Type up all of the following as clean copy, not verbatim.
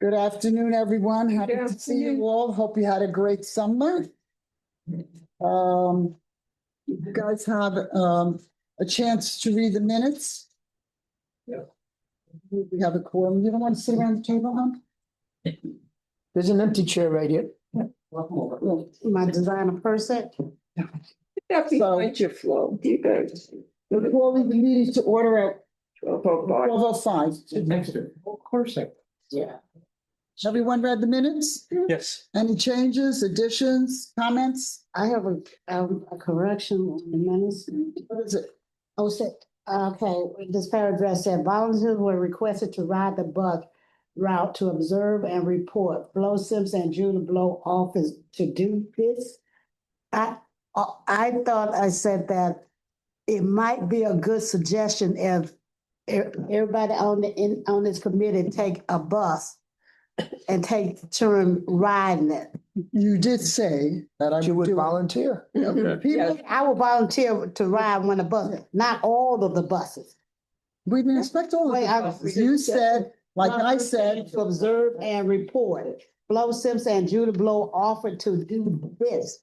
Good afternoon, everyone. Happy Good to see you afternoon. all. Hope you had a great summer. You guys have a chance to read the minutes? Yeah. We have a quorum. You don't want to sit around the table, huh? There's an empty chair right here. My designer person. That So- behind your flow, you guys. We're calling the meeting to order at 12:05. 12:05. Of course. Yeah. Everyone read the minutes? Yes. Any changes, additions, comments? I have a correction on the minutes. What is it? Oh, okay, this paragraph said volunteers were requested to ride the bus route to observe and report. Flo Simpson and Judah Blow office to do this. I thought I said that it might be a good suggestion if everybody on this committee take a bus and take the turn riding it. You did say that I You would do it. volunteer. People, I will volunteer to ride one of the buses, not all of the buses. we didn't expect all of Wait, the I- buses. You said, like I said, To observe and report. Flo Simpson and Judah Blow offered to do this.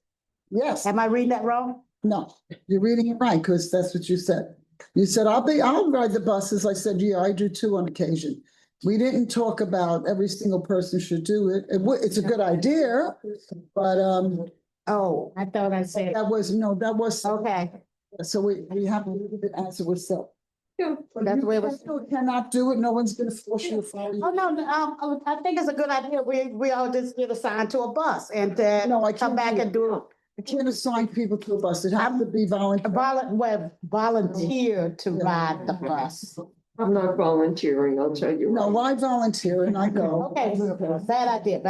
yes, Am I reading that wrong? no, you're reading it right, because that's what you said. You said, I'll ride the buses. I said, yeah, I do too on occasion. We didn't talk about every single person should do it. It's a good idea, but, Oh, I thought I said, that was, okay, so we have to leave it as it was said. Yeah. that's the way it was. You cannot do it. No one's gonna force you to follow you. Oh, no, I think it's a good idea. We all just get assigned to a bus and No, I come can't back do and do You can't assign people to a bus. It has to be volunteer. volunteer to ride the bus. I'm not volunteering, I'll tell you. No, I volunteer and I go. Okay, bad idea.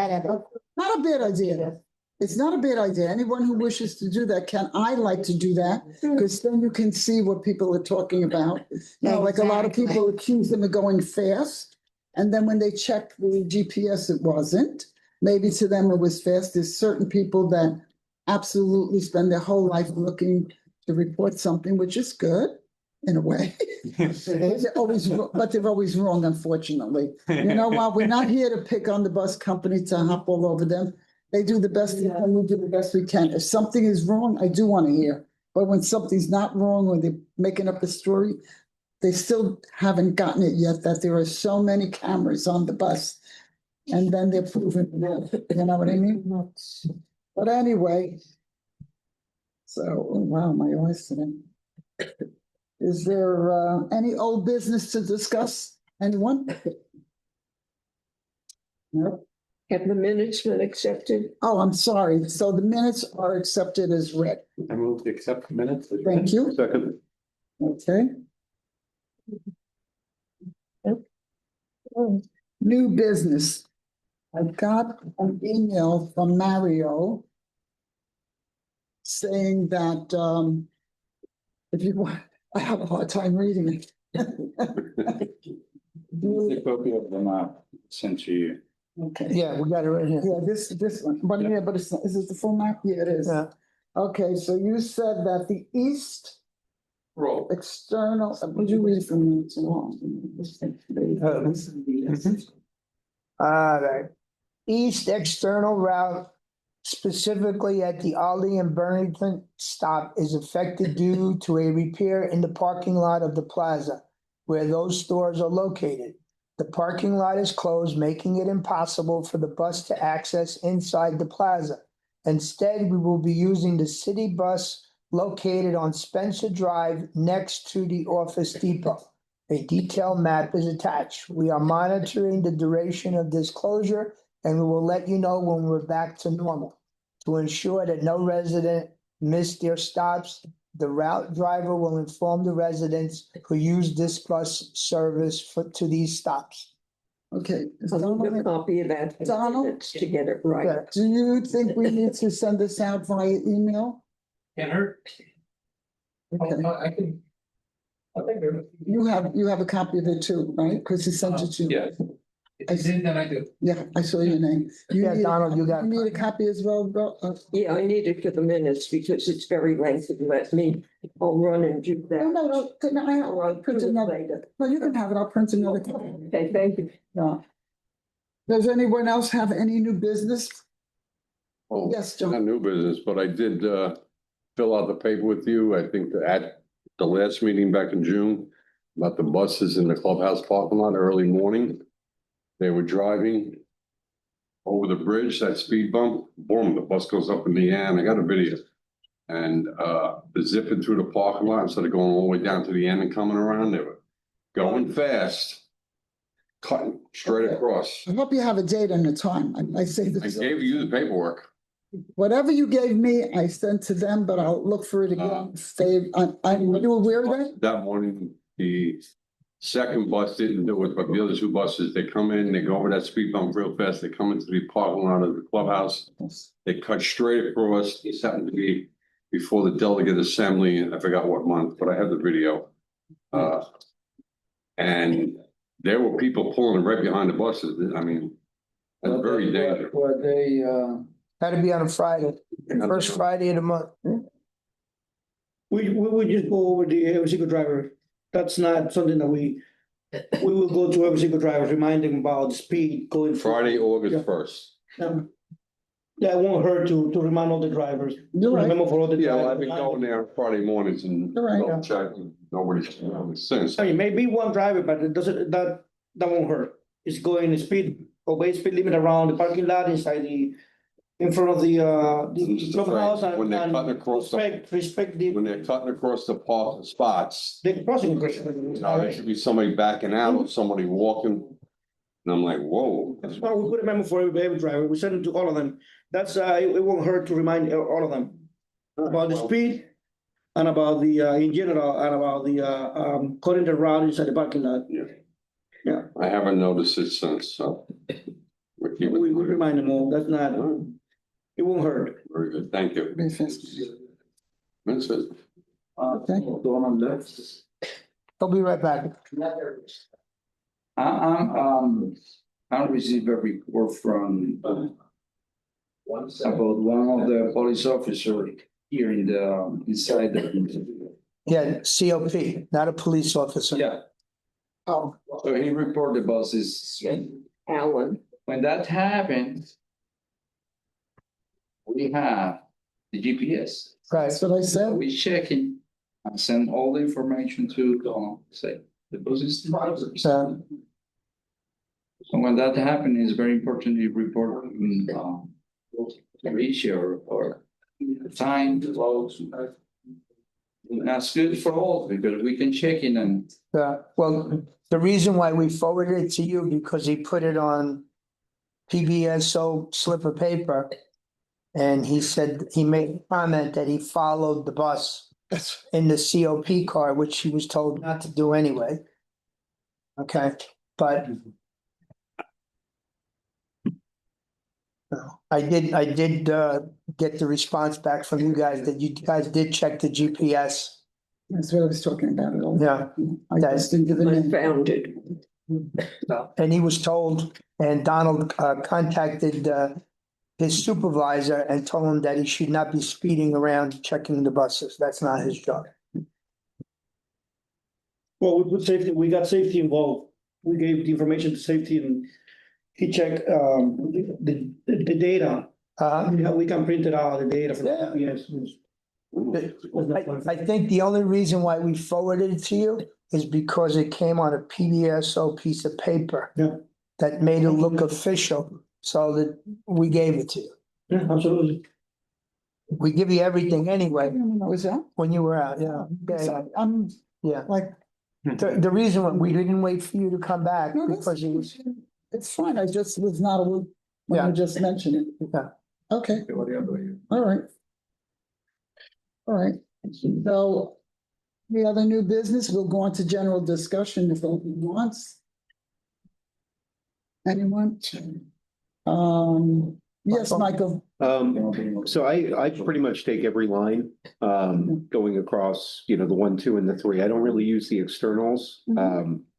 Not a bad idea. It's not a bad idea. Anyone who wishes to do that can. I like to do that because then you can see what people are talking about. You know, like a lot of people accuse them of going fast. And then when they check the GPS, it wasn't. Maybe to them it was fast. There's certain people that absolutely spend their whole life looking to report something, which is good in a way. They're always, but they're always wrong, unfortunately. You know what? We're not here to pick on the bus company to hop all over them. They do the best they can, we do the best we can. If something is wrong, I do want to hear. But when something's not wrong, or they're making up a story, they still haven't gotten it yet that there are so many cameras on the bus. And then they're proven, you know what I mean? But anyway. So, oh, wow, my eyes today. Is there any old business to discuss? Anyone? No? Have the minutes been accepted? Oh, I'm sorry. So the minutes are accepted as read. I move to accept the minutes. Thank you. Second. Okay. New business. I got an email from Mario saying that if you want, I have a hard time reading it. The copy of the map sent to you. Okay. Yeah, we got it right here. Yeah, this one, but yeah, but it's, is it the full map? Yeah, it is. Yeah. Okay, so you said that the east Roll. external, would you read it for me? It's long. All right. East external route, specifically at the Ollie and Burlington stop, is affected due to a repair in the parking lot of the plaza where those stores are located. The parking lot is closed, making it impossible for the bus to access inside the plaza. Instead, we will be using the city bus located on Spencer Drive next to the Office Depot. A detailed map is attached. We are monitoring the duration of this closure, and we will let you know when we're back to normal. To ensure that no resident missed their stops, the route driver will inform the residents who use this bus service to these stops. Okay. Is I'll need a Donald- copy of that. Donald? Minutes to get it right. Do you think we need to send this out via email? Can't hurt. Okay. I can. I think there. You have a copy of it too, right? Because he sent it to you. Yeah. If you did, then I do. Yeah, I saw your name. Yeah, Donald, you got- You need a copy as well, bro? Yeah, I need it for the minutes because it's very lengthy. Let me, I'll run and do that. No, I'll print another. Later. No, you can have it. I'll print another copy. Okay, thank you. Yeah. Does anyone else have any new business? Oh, Yes, John. not new business, but I did fill out the paper with you, I think at the last meeting back in June. About the buses in the clubhouse parking lot early morning. They were driving. Over the bridge, that speed bump, boom, the bus goes up in the air, and I got a video. And they're zipping through the parking lot instead of going all the way down to the end and coming around, they were going fast. Cutting straight across. I hope you have a date and a time. I say I this, gave you the paperwork. whatever you gave me, I sent to them, but I'll look for it again. Stay, are you aware of that? That morning, the second bus didn't do it, but the other two buses, they come in, they go over that speed bump real fast, they come into the parking lot of the clubhouse. They cut straight across, it's happened to be before the delegate assembly, I forgot what month, but I have the video. And there were people pulling right behind the buses, I mean, that's very dangerous. Were they, Had to be on a Friday, first Friday of the month. We would just go over the every single driver. That's not something that we will go to every single driver, remind them about the speed going. Friday, August first. That won't hurt to remind all the drivers. You're right. Remember for all the Yeah, well, drivers. I've been going there Friday mornings and All right. double checking, nobody's since. I mean, maybe one driver, but it doesn't, that won't hurt. It's going speed, obey speed limit around the parking lot inside in front of the clubhouse and. When they're cutting across the- Respect the, When they're cutting across the parking spots, the crossing. there should be somebody backing out or somebody walking. And I'm like, whoa. That's why we put a memo for every driver. We send it to all of them. That's, it won't hurt to remind all of them about the speed and about the, in general, and about the, cutting the route inside the parking lot. I haven't noticed it since, so. We're keeping. We remind them all. That's not, it won't hurt. Very good, thank you. Very fast. That's it. Okay. the one on the left? I'll be right back. I received a report from about one of the police officers here in the, inside the. Yeah, COP, not a police officer. Yeah, Oh, so he reported the buses. Alan, When that happens, we have the GPS. Right, that's what I So said. we checking and send all the information to say the bus is. so, So when that happens, it's very important you report the ratio or the time, the loads. That's good for all because we can check in and well, the reason why we forwarded it to you, because he put it on PBSO slip of paper. And he said, he made a comment that he followed the bus in the COP car, which he was told not to do anyway. Okay, but I did get the response back from you guys that you guys did check the GPS. That's what I was talking about. It all. Yeah, I just didn't give it in. unfounded. and he was told, and Donald contacted his supervisor and told him that he should not be speeding around checking the buses. That's not his job. Well, we put safety, we got safety involved. We gave the information to safety and he checked, the data. We can print it out, the data from Yeah. yes. I think the only reason why we forwarded it to you is because it came on a PBSO piece of paper. Yeah. That made it look official, so that we gave it to you. Yeah, absolutely. We give you everything anyway Was that? when you were out, yeah. Yeah, I'm yeah. like, The reason why we didn't wait for you to come back no, that's, because it was, it's fine. I just was not aware when I Yeah. just mentioned it. Yeah. Okay, all right. All right, so the other new business, we'll go on to general discussion if anyone wants. Anyone? Yes, Michael. So I pretty much take every line, going across, the 1, 2, and the 3. I don't really use the externals,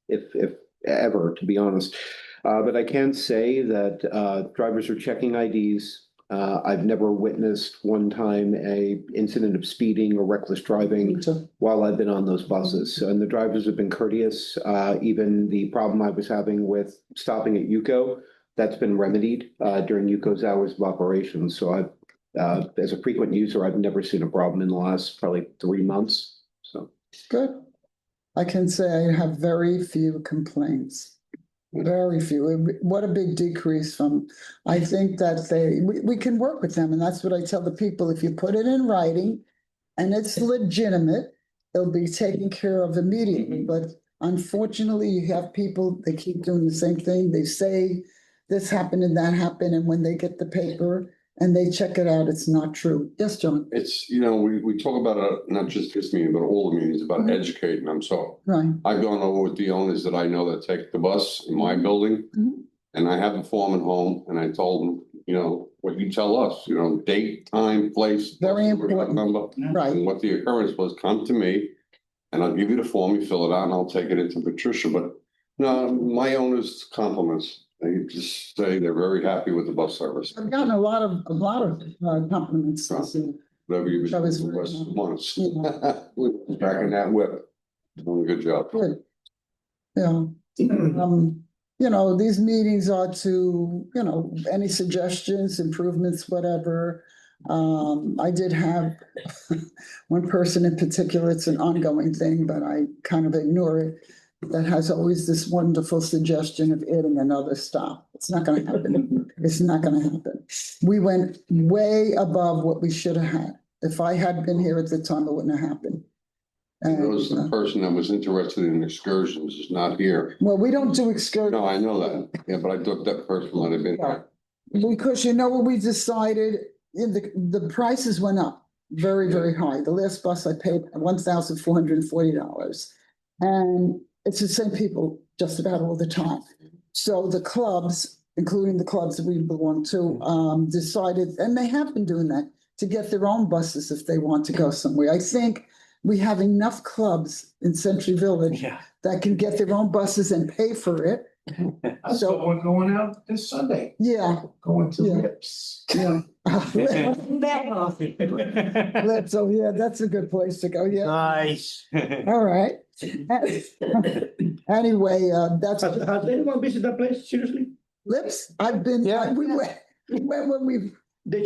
if ever, to be honest. But I can say that, drivers are checking IDs. I've never witnessed one time a incident of speeding or reckless driving while I've been on those buses. And the drivers have been courteous. Even the problem I was having with stopping at Yuko, that's been remedied, during Yuko's hours of operation. So as a frequent user, I've never seen a problem in the last probably 3 months, so. Good. I can say I have very few complaints. Very few. What a big decrease from, I think that we can work with them, and that's what I tell the people. If you put it in writing and it's legitimate, it'll be taken care of immediately. But unfortunately, you have people, they keep doing the same thing. They say this happened and that happened, and when they get the paper and they check it out, it's not true. Yes, John? It's, we talk about not just this meeting, but all the meetings about educating them. So Right. I've gone over with the owners that I know that take the bus in my building. Mhm. And I have a foreman home and I told them, what you tell us, date, time, place. Very important. Number. Right. And what the occurrence was, come to me and I'll give you the form, you fill it out and I'll take it into Patricia. But no, my owners compliments. They just say they're very happy with the bus service. I've gotten a lot of compliments. this year. Whatever you That was was very nice. once. Yeah. Back in that whip. Doing a good job. Good. Yeah. These meetings are to, any suggestions, improvements, whatever. I did have one person in particular, it's an ongoing thing, but I kind of ignore it. That has always this wonderful suggestion of adding another stop. It's not gonna happen. It's not gonna happen. We went way above what we should have had. If I had been here at the time, it wouldn't have happened. It was the And, person that was interested in excursions is not here. well, we don't do excursions. No, I know that. Yeah, but I thought that person might have been here. Because you know what we decided, the prices went up very, very high. The last bus I paid $1,440. And it's the same people just about all the time. So the clubs, including the clubs that we belong to, decided, and they have been doing that, to get their own buses if they want to go somewhere. I think we have enough clubs in Century Village that can get their own buses and pay for it. So we're going out this Sunday, yeah, going to Yeah. Lips. yeah. That So yeah, that's a good place to go. Yeah. Nice. All right. Anyway, that's Has anyone visited that place, seriously? Lips. I've been, Yeah. we went when we, The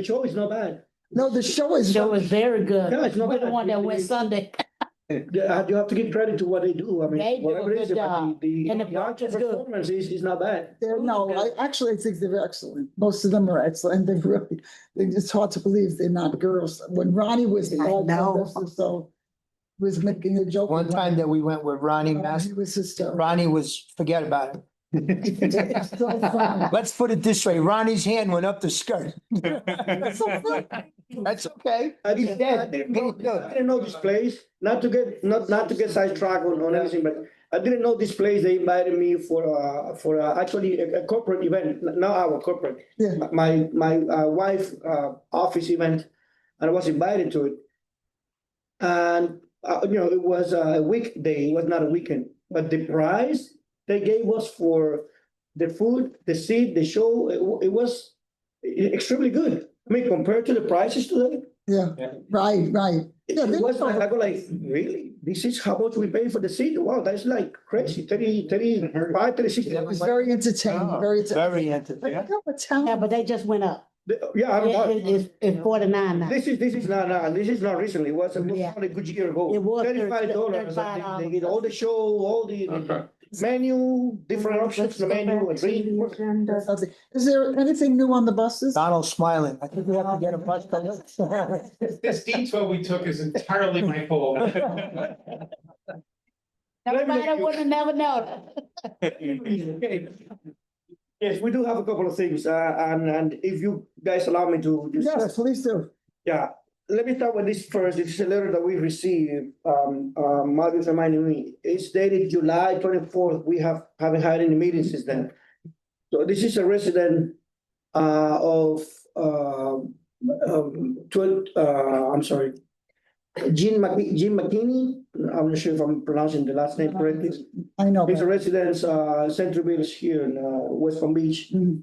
show is not bad. no, the show is. show was very good. Yeah, it's not We're the bad. one that went Sunday. You have to give credit to what they do. I They mean, do whatever a it is, good but job. the And the the actual project's good. performance is not bad. No, I think they're excellent. Most of them are excellent. It's hard to believe they're not girls. When Ronnie was. know. So was making a joke. One time that we went with Ronnie He Master, was hysterical. Ronnie was, forget about it. It's so funny. Let's put it this way, Ronnie's hand went up the skirt. It's so funny. That's okay. I He's didn't dead. know this place, not to get sidetracked on anything, but I didn't know this place. They invited me for actually a corporate event, not our corporate. Yeah. My wife office event, and I was invited to it. And it was a weekday, it was not a weekend, but the price they gave us for the food, the seat, the show, it was extremely good. I mean, compared to the prices today, Yeah, right. Yeah, it was like, I go like, really? This is how much we pay for the seat? Wow, that's like crazy, 35, 36. It was very entertaining, very entertaining. Very I entertaining. forgot what town. Yeah, but they just went up. Yeah, I don't know. It's 49 now. This is not recently. It was Yeah. probably a good year ago. It was $35. $35. They get all the show, all the Okay. menu, different options, the menu, a drink. Is there anything new on the buses? Donald's smiling. I think we have to get a bus. This detour we took is entirely my fault. Everybody would have never known. Yes, we do have a couple of things, and if you guys allow me to just. Yes, please do. Yeah, let me start with this first. This is a letter that we received, Margaret reminding me. It's dated July 24th. We haven't had any meetings since then. So this is a resident, Jean McKinney. I'm not sure if I'm pronouncing the last name correctly. I know. He's a resident, Central Village here in West Palm Beach. Mhm.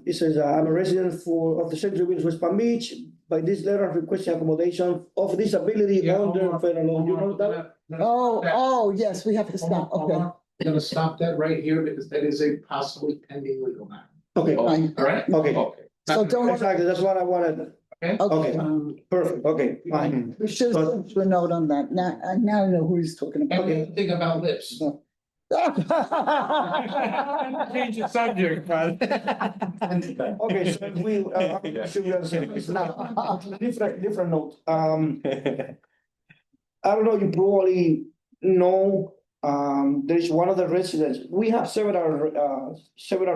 It says, I'm a resident of the Central Village, West Palm Beach. By this letter, requesting accommodation of disability under federal law. You know that? Oh, yes, we have to stop. Okay. gonna stop that right here because that is a possibly pending legal matter. Okay, Fine. All right? okay, So don't, exactly, that's what I wanted. Okay. Okay, okay, perfect, okay, fine. we should have sent you a note on that. Now, I now know who he's talking And about. the other thing about lips. Change the subject, but. Okay, so if we, should we understand, it's now, different note, I don't know, you probably know, there's one of the residents, we have several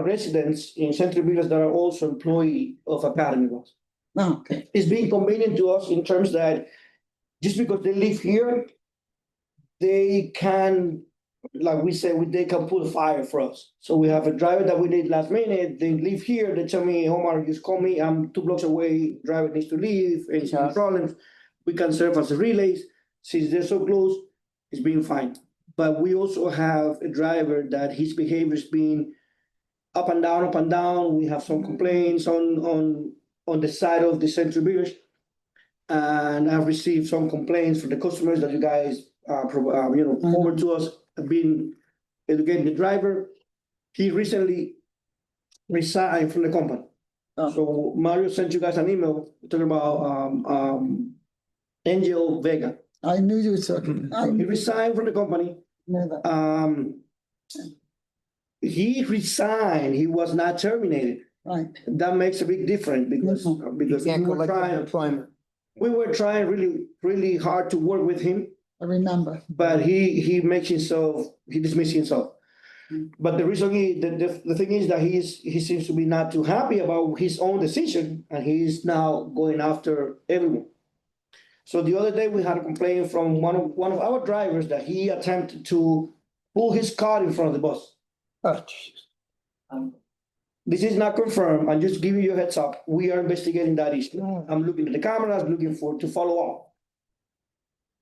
residents in Central Villas that are also employee of Academy Bus. Oh, okay, It's being convenient to us in terms that just because they live here, they can, like we say, they can pull a fire for us. So we have a driver that we need last minute, they live here, they tell me, Omar, just call me, I'm 2 blocks away, driver needs to leave, and some problems. We can serve as a relays, since they're so close, it's being fine. But we also have a driver that his behavior's been up and down. We have some complaints on the side of the Central Village. And I've received some complaints from the customers that you guys, forward to us, have been educating the driver. He recently resigned from the company. Oh. So Mario sent you guys an email talking about, Angel Vega. I knew you were talking. I He knew resigned from the company. that, He resigned, he was not terminated. right. That makes a big difference because Can't collect unemployment. we were trying really hard to work with him, I remember. but he dismisses himself. But the reason the thing is that he seems to be not too happy about his own decision, and he's now going after everyone. So the other day we had a complaint from one of our drivers that he attempted to pull his car in front of the bus. Oh, jeez. This is not confirmed. I'm just giving you a heads up. We are investigating that issue. I'm looking at the cameras, looking to follow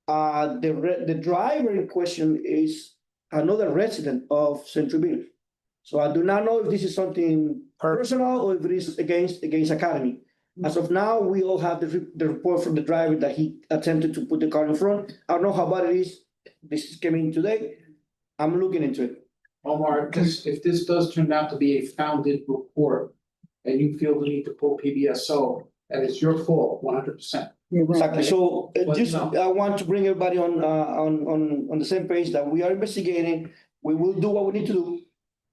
up. The driver in question is another resident of Central Village. So I do not know if this is something personal or if it is against Academy. As of now, we all have the report from the driver that he attempted to put the car in front. I don't know how bad it is. This came in today. I'm looking into it. Omar, if this does turn out to be a founded report and you feel the need to pull PBSO, that is your fault, 100%. Exactly. So just, no. I want to bring everybody on the same page that we are investigating. We will do what we need to do.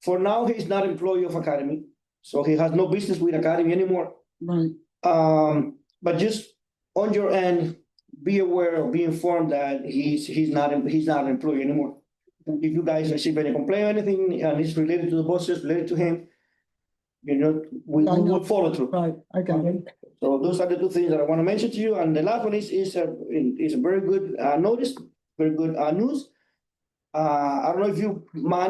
For now, he's not employee of Academy, so he has no business with Academy anymore. Right. But just on your end, be aware or be informed that he's not an employee anymore. If you guys receive any complaint or anything, and it's related to the bosses, related to him, we will follow through. Right, I got it. So those are the 2 things that I want to mention to you. And the last one is a very good notice, very good news. I don't know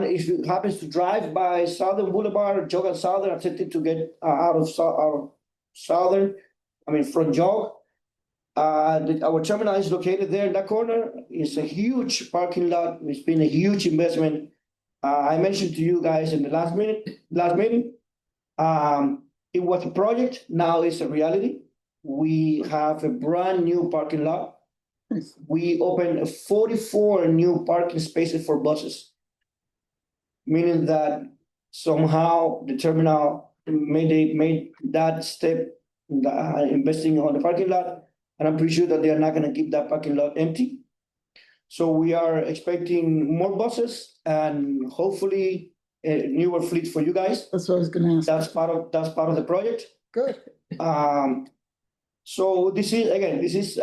if you happens to drive by Southern Boulevard, jog on Southern, attempted to get out of Southern, from jog. Our terminal is located there in that corner. It's a huge parking lot. It's been a huge investment. I mentioned to you guys in the last meeting. It was a project. Now it's a reality. We have a brand new parking lot. We opened 44 new parking spaces for buses, meaning that somehow the terminal made that step, investing on the parking lot. And I'm pretty sure that they are not going to keep that parking lot empty. So we are expecting more buses and hopefully a newer fleet for you guys. That's what I was gonna ask. That's part of the project. Good. So this is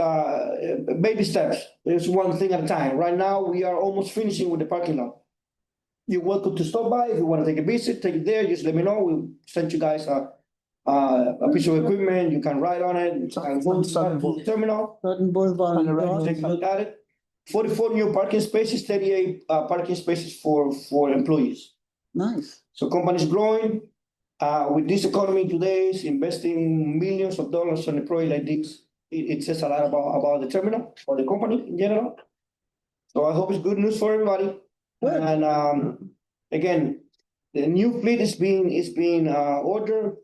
baby steps. There's one thing at a time. Right now, we are almost finishing with the parking lot. You're welcome to stop by. If you want to take a visit, take it there. Just let me know. We'll send you guys a piece of equipment. You can ride on it. And go to the terminal. Sutton Boulevard. Take a look at it. 44 new parking spaces, 38 parking spaces for employees. Nice. So companies growing. With this economy today, is investing millions of dollars on a project like this. It says a lot about the terminal or the company in general. So I hope it's good news for everybody. Good. And again, the new fleet is being ordered.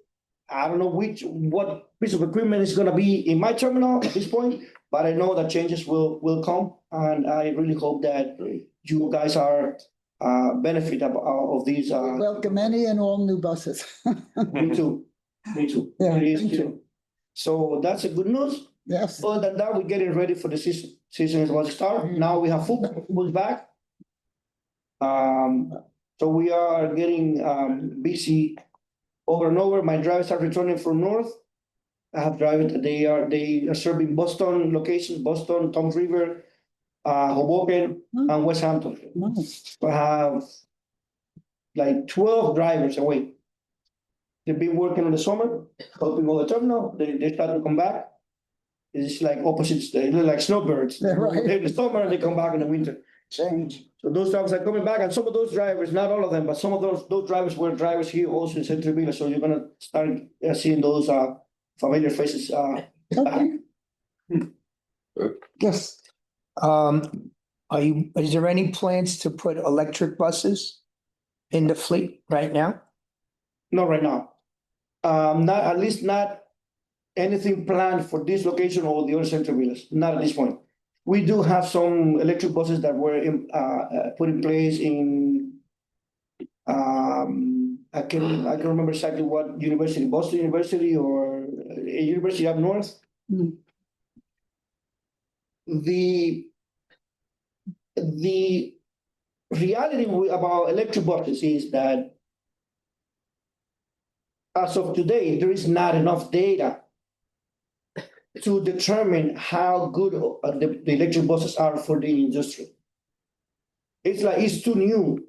I don't know what piece of equipment is gonna be in my terminal at this point, but I know that changes will come, and I really hope that you guys are benefit of these, Welcome any and all new buses. me too, me too. Yeah, It is me too. too. So that's a good news. Yes, Other than that, we're getting ready for the season. Season is about to start. Now we have football back. So we are getting busy over and over. My drivers are returning from north. I have drivers, they are serving Boston locations, Boston, Toms River, Hoboken, and West Hampton. nice. I have like 12 drivers away. They've been working in the summer, helping all the terminal. They start to come back. It's like opposites, they look like snowbirds. Yeah, right. They're in the summer and they come back in the winter. Change. So those drivers are coming back, and some of those drivers, not all of them, but some of those drivers were drivers here also in Central Villa. So you're gonna start seeing those familiar faces back. Okay. Yes, Is there any plans to put electric buses in the fleet right now? Not right now. Not, at least not anything planned for this location or the other Central Villas, not at this point. We do have some electric buses that were put in place in, I can remember exactly what university, Boston University or a university up north. Hmm. The reality about electric buses is that as of today, there is not enough data to determine how good the electric buses are for the industry. It's like, it's too new,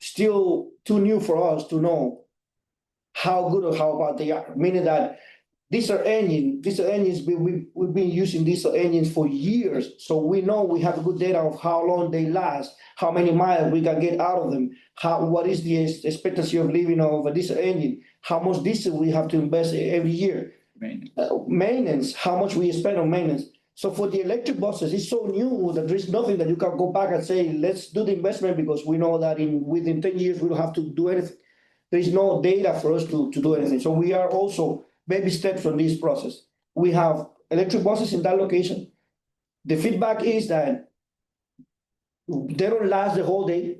still too new for us to know how good or how bad they are, meaning that diesel engines, we've been using diesel engines for years, so we know we have good data of how long they last, how many miles we can get out of them, what is the expectancy of living of a diesel engine, how much diesel we have to invest every year. Maintenance, how much we spend on maintenance. So for the electric buses, it's so new that there's nothing that you can go back and say, let's do the investment because we know that within 10 years we don't have to do anything. There is no data for us to do anything. So we are also baby steps on this process. We have electric buses in that location. The feedback is that they don't last the whole day.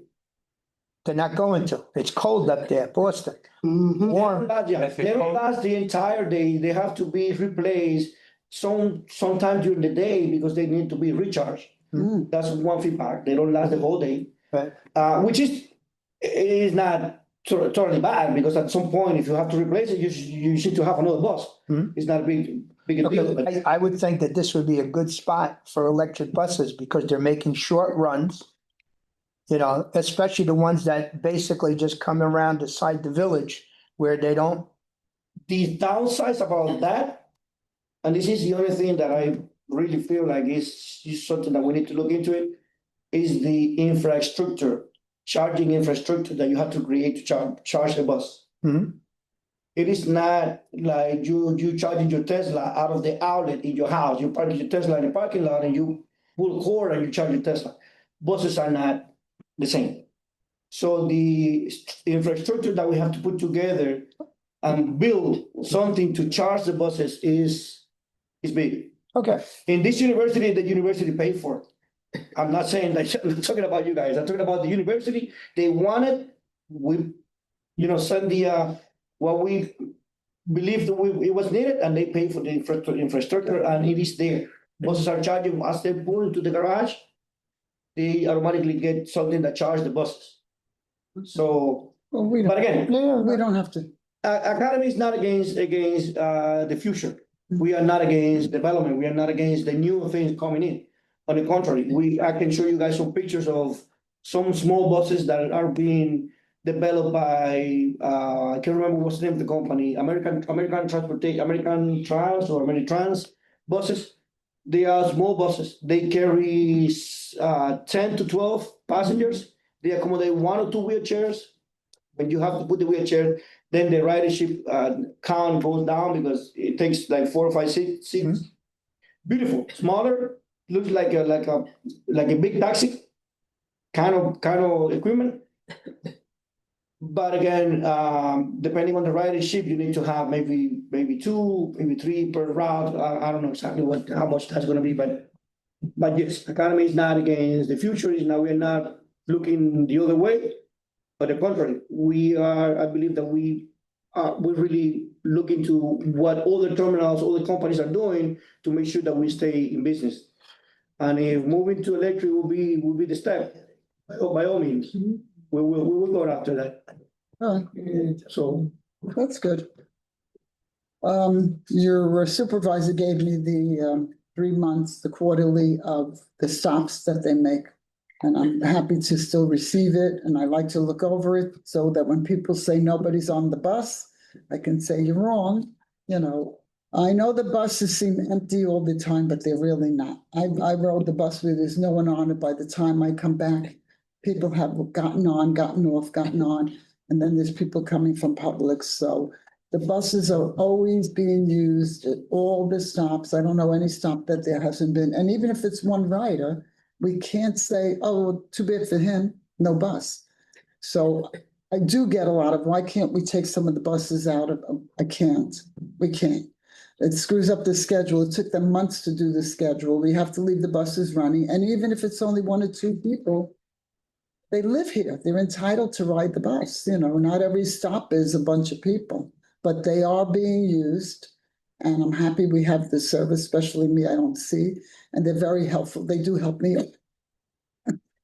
They're not going to. It's cold up there, Boston. Warm. They don't last the entire day. They have to be replaced sometime during the day because they need to be recharged. That's one feedback. They don't last the whole day, Right. which is not totally bad because at some point, if you have to replace it, you need to have another bus. It's not a big deal. But Okay, I would think that this would be a good spot for electric buses because they're making short runs. You know, especially the ones that basically just come around beside the village where they don't. the downsides about that, and this is the only thing that I really feel like is something that we need to look into it, is the infrastructure, charging infrastructure that you have to create to charge the bus. Mhm. It is not like you charging your Tesla out of the outlet in your house. You park your Tesla in the parking lot and you pull a cord and you charge your Tesla. Buses are not the same. So the infrastructure that we have to put together and build something to charge the buses is big. Okay, In this university, the university paid for it. I'm not saying that, I'm not talking about you guys, I'm talking about the university. They wanted, we, send the, what we believed it was needed, and they paid for the infrastructure, and it is there. Buses are charging, as they pull into the garage, they automatically get something that charge the buses. So, well, we but don't, again, we don't have to. Academy is not against the future. We are not against development. We are not against the new things coming in. On the contrary, I can show you guys some pictures of some small buses that are being developed by I can't remember what's the name of the company, American Transportation, American Trans or Ameritrans buses. They are small buses. They carry 10 to 12 passengers. They accommodate 1 or 2 wheelchairs. When you have to put the wheelchair, then the ridership count goes down because it takes like 4 or 5 seats. Beautiful, smaller, looks like a big taxi kind of equipment. But again, depending on the ridership, you need to have maybe 2, maybe 3 per route. I don't know exactly how much that's going to be, but yes, Academy is not against the future. Is now we're not looking the other way. But the contrary, I believe that we really look into what other terminals, other companies are doing to make sure that we stay in business. And if moving to electric will be the step, by all means, we will go after that. All right, So, that's good. Your supervisor gave me the 3 months, the quarterly of the stops that they make. And I'm happy to still receive it, and I like to look over it so that when people say nobody's on the bus, I can say you're wrong, you know. I know the buses seem empty all the time, but they're really not. I rode the bus where there's no one on it. By the time I come back, people have gotten on, gotten off, gotten on, and then there's people coming from Publix. So the buses are always being used at all the stops. I don't know any stop that there hasn't been. And even if it's one rider, we can't say, oh, too bad for him, no bus. So I do get a lot of, why can't we take some of the buses out of, I can't, we can't. It screws up the schedule. It took them months to do the schedule. We have to leave the buses running. And even if it's only 1 or 2 people, they live here. They're entitled to ride the bus. You know, not every stop is a bunch of people, but they are being used. And I'm happy we have this service, especially me, I don't see. And they're very helpful. They do help me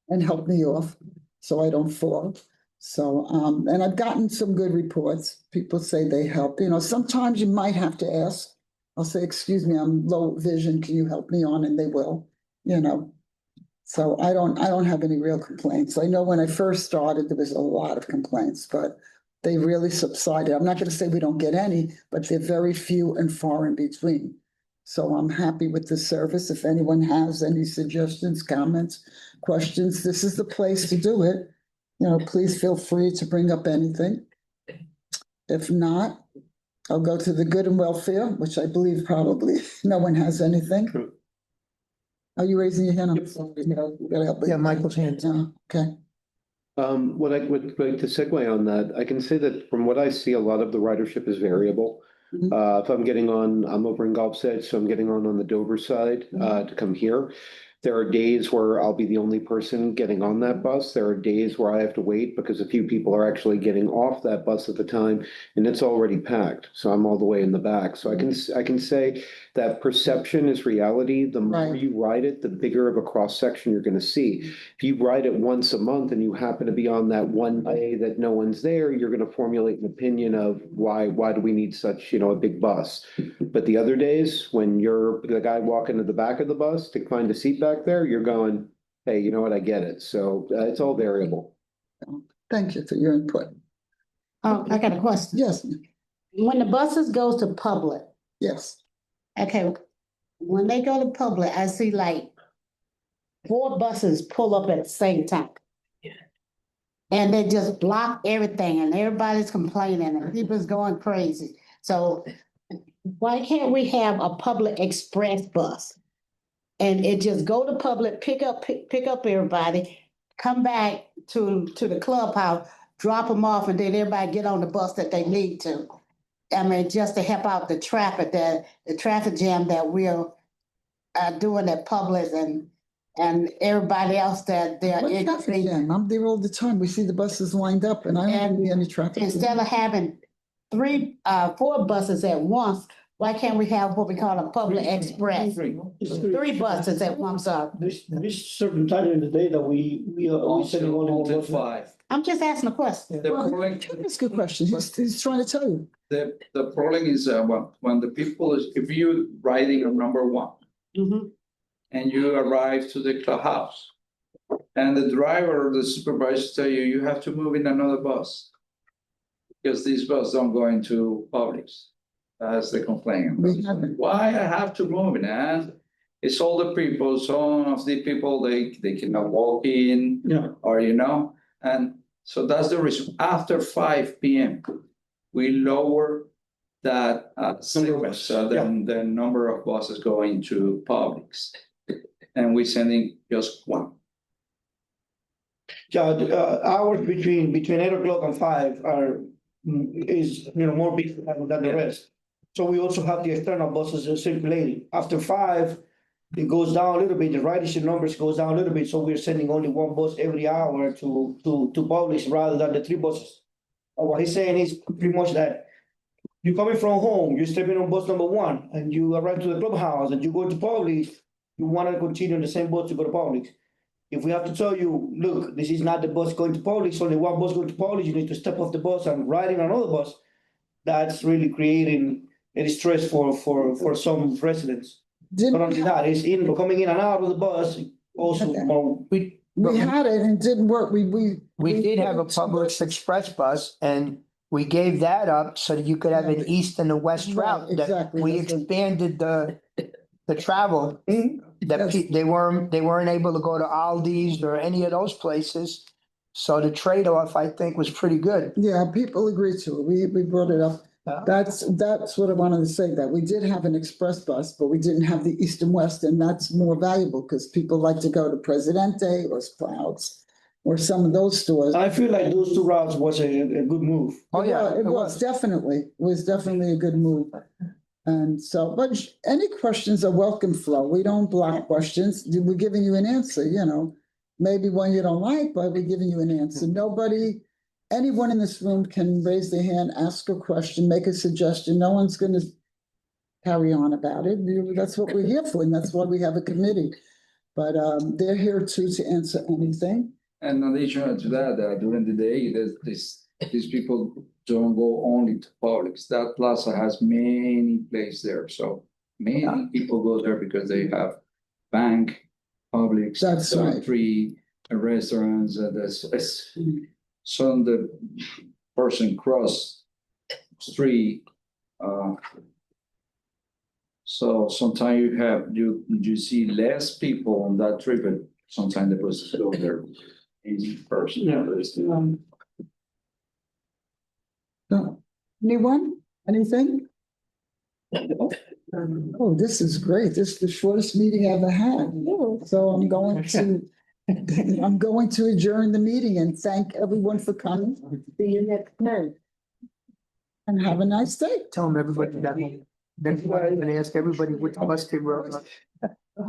and help me off so I don't fall. So, and I've gotten some good reports. People say they help. You know, sometimes you might have to ask. I'll say, excuse me, I'm low vision. Can you help me on? And they will, you know. So I don't have any real complaints. I know when I first started, there was a lot of complaints, but they really subsided. I'm not going to say we don't get any, but they're very few and far in between. So I'm happy with the service. If anyone has any suggestions, comments, questions, this is the place to do it. You know, please feel free to bring up anything. If not, I'll go to the good and welfare, which I believe probably no one has anything. Are you raising your hand? I'm sorry, you know, you gotta help me. Yeah, Michael's hands. Yeah, okay. What I would like to segue on that, I can say that from what I see, a lot of the ridership is variable. If I'm getting on, I'm over in Gulf's Edge, so I'm getting on the Dover side, to come here. There are days where I'll be the only person getting on that bus. There are days where I have to wait because a few people are actually getting off that bus at the time and it's already packed. So I'm all the way in the back. So I can say that perception is reality. The more Right. you ride it, the bigger of a cross section you're going to see. If you ride it once a month and you happen to be on that one day that no one's there, you're going to formulate an opinion of why do we need such, you know, a big bus. But the other days when you're the guy walking to the back of the bus to find a seat back there, you're going, hey, you know what, I get it. So it's all variable. Thank you for your input. I got a question. Yes, When the buses go to public, yes. okay, when they go to public, I see like 4 buses pull up at the same time. And they just block everything and everybody's complaining and people's going crazy. So why can't we have a public express bus? And it just go to public, pick up everybody, come back to the clubhouse, drop them off, and then everybody get on the bus that they need to. I mean, just to help out the traffic jam that we're doing at Publix and everybody else that they're What traffic jam? I'm there all the time. We see the buses lined up and I don't see any traffic. Instead of having 4 buses at once, why can't we have what we call a public express? 3 buses at once. There's certain time in the day that we send only one bus. 5. I'm just asking a question. The problem, That's a good question. He's trying to tell you. the problem is when the people if you riding on number 1 Mhm. and you arrive to the clubhouse and the driver or the supervisor tell you have to move in another bus because these buses don't go into Publix. That's the complaint. We haven't. Why I have to move in? And it's older people. Some of the people they cannot walk in. Yeah. Or you know, and so that's the reason. After 5 p.m., we lower that segment, so then the number of buses going to Publix, and we're sending just 1. Yeah, hours between 8 o'clock and 5 is more busy than the rest. So we also have the external buses circulating. After 5, it goes down a little bit, the ridership numbers goes down a little bit, so we're sending only one bus every hour to Publix rather than the 3 buses. What he's saying is pretty much that you're coming from home, you're stepping on bus number 1, and you arrive to the clubhouse, and you go to Publix, you wanna continue on the same bus to go to Publix. If we have to tell you, look, this is not the bus going to Publix, only one bus going to Publix, you need to step off the bus and ride in another bus, that's really creating a stress for some residents. Didn't Not only that, it's coming in and out of the bus, also more. we had it and it didn't work. We did have a Publix Express bus and we gave that up so that you could have an east and a west Right, route. That exactly. We That's what- expanded the travel. They weren't able to go to Aldi's or any of those places. So the trade-off, I think, was pretty good. Yeah, people agreed to it. We brought it up. Yeah. That's what I wanted to say, that we did have an express bus, but we didn't have the east and west, and that's more valuable because people like to go to Presidente or Sprouts or some of those stores. I feel like those 2 routes was a good move. Oh, yeah. It was definitely a good move. And so, but any questions are welcome, Flo. We don't block questions. We're giving you an answer, you know. Maybe one you don't like, but we're giving you an answer. Anyone in this room can raise their hand, ask a question, make a suggestion. No one's gonna carry on about it. That's what we're here for, and that's why we have a committee. But they're here too to answer anything. And in addition to that, during the day, these people don't go only to Publix. That plaza has many places there, so many people go there because they have bank, Publix, That's right. free restaurants, so the person cross street. So sometimes you see less people on that trip, but sometimes the buses go there in person. No. Anyone? Anything? Oh, this is great. This is the shortest meeting I ever had. So I'm going to adjourn the meeting and thank everyone for coming. See you next month. And have a nice day. Tell them everybody that. Next one, I'm gonna ask everybody which bus they were on. The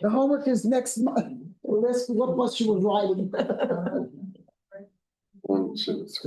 homework is next month. Well, that's what bus you were riding. 1, 2, 3.